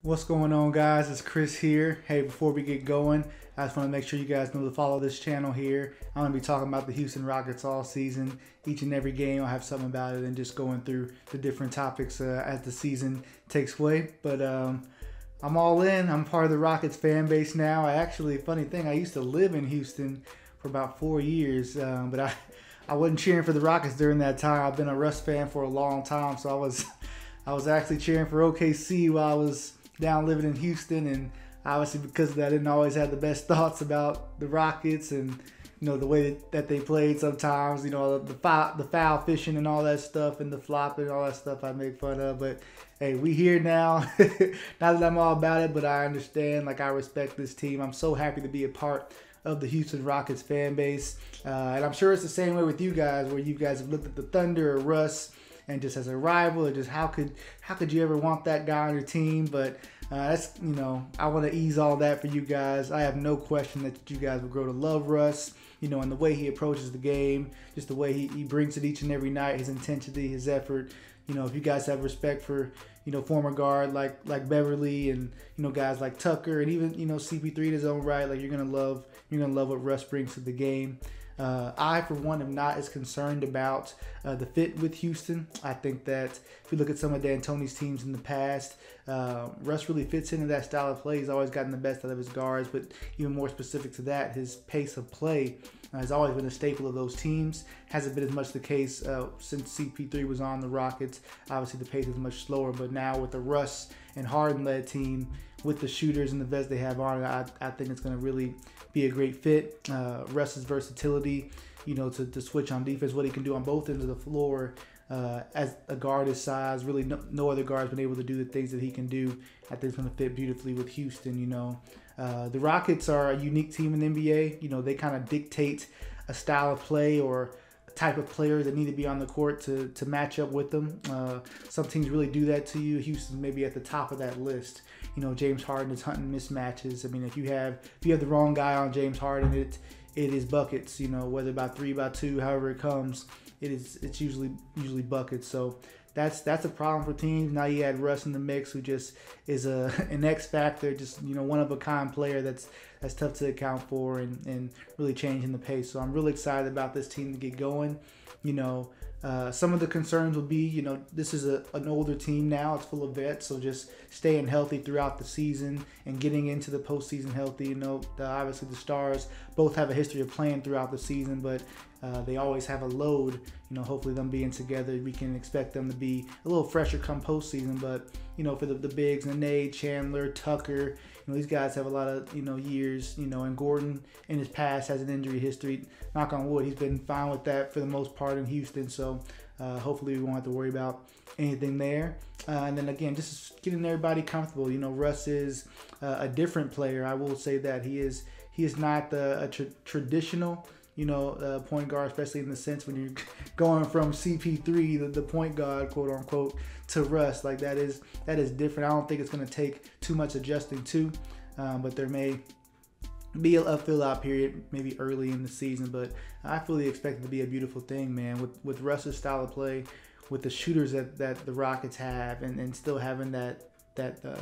What's going on, guys? It's Chris here. Hey, before we get going, I just want to make sure you guys know to follow this channel here. I'm going to be talking about the Houston Rockets all season. Each and every game I'll have something about it and just going through the different topics as the season takes way. But I'm all in. I'm part of the Rockets fan base now. Funny thing, I used to live in Houston for about 4 years, but I wasn't cheering for the Rockets during that time. I've been a Russ fan for a long time, so I was actually cheering for OKC while I was down living in Houston, and obviously because of that, I didn't always have the best thoughts about the Rockets and the way that they played sometimes. The foul fishing and all that stuff, and the flopping and all that stuff I make fun of. But hey, we here now. Not that I'm all about it, but I understand. I respect this team. I'm so happy to be a part of the Houston Rockets fan base, and I'm sure it's the same way with you guys, where you guys have looked at the Thunder or Russ and just as a rival, or just how could you ever want that guy on your team? But that's I want to ease all that for you guys. I have no question that you guys will grow to love Russ, and the way he approaches the game, just the way he brings it each and every night, his intensity, his effort. If you guys have respect for former guard like Beverly, and guys like Tucker, and even CP3 in his own right, you're gonna love what Russ brings to the game. I, for one, am not as concerned about the fit with Houston. I think that if you look at some of D'Antoni's teams in the past, Russ really fits into that style of play. He's always gotten the best out of his guards, but even more specific to that, his pace of play has always been a staple of those teams. Hasn't been as much the case since CP3 was on the Rockets. Obviously, the pace is much slower, but now with the Russ and Harden-led team, with the shooters and the vets they have on it, I think it's going to really be a great fit. Russ's versatility, to switch on defense, what he can do on both ends of the floor as a guard his size. Really, no other guard's been able to do the things that he can do. I think it's going to fit beautifully with Houston. The Rockets are a unique team in the NBA. They kind of dictate a style of play or type of players that need to be on the court to match up with them. Some teams really do that to you. Houston's maybe at the top of that list. James Harden is hunting mismatches. I mean, if you have the wrong guy on James Harden, it is buckets. Whether by 3, by 2, however it comes, it's usually buckets. So that's a problem for teams. Now you add Russ in the mix, who just is an X factor, just one of a kind player that's tough to account for, and really changing the pace. So I'm really excited about this team to get going. Some of the concerns would be, this is an older team now. It's full of vets, so just staying healthy throughout the season and getting into the postseason healthy. Obviously the Stars both have a history of playing throughout the season, but they always have a load. Hopefully them being together, we can expect them to be a little fresher come postseason. But for the bigs, Nene, Chandler, Tucker, these guys have a lot of years. And Gordon in his past has an injury history. Knock on wood, he's been fine with that for the most part in Houston. So hopefully we won't have to worry about anything there. And then again, just getting everybody comfortable. Russ is a different player. I will say that he is not a traditional point guard, especially in the sense when you're going from CP3, the point guard, quote unquote, to Russ. That is different. I don't think it's going to take too much adjusting to, but there may be a fill-out period maybe early in the season. But I fully expect it to be a beautiful thing, man. With Russ's style of play, with the shooters that the Rockets have, and still having that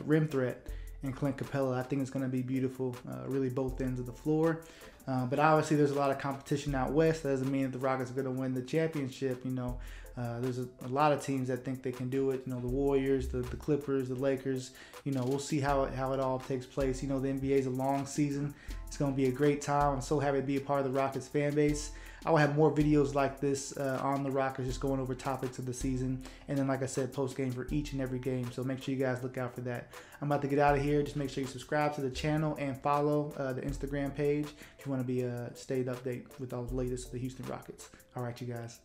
rim threat and Clint Capella, I think it's going to be beautiful, really both ends of the floor. But obviously there's a lot of competition out west. That doesn't mean that the Rockets are going to win the championship. There's a lot of teams that think they can do it. The Warriors, the Clippers, the Lakers. We'll see how it all takes place. The NBA is a long season. It's going to be a great time. I'm so happy to be a part of the Rockets fan base. I will have more videos like this on the Rockets, just going over topics of the season. And then, like I said, post-game for each and every game. So make sure you guys look out for that. I'm about to get out of here. Just make sure you subscribe to the channel and follow the Instagram page if you want to be stayed update with all the latest of the Houston Rockets. All right, you guys.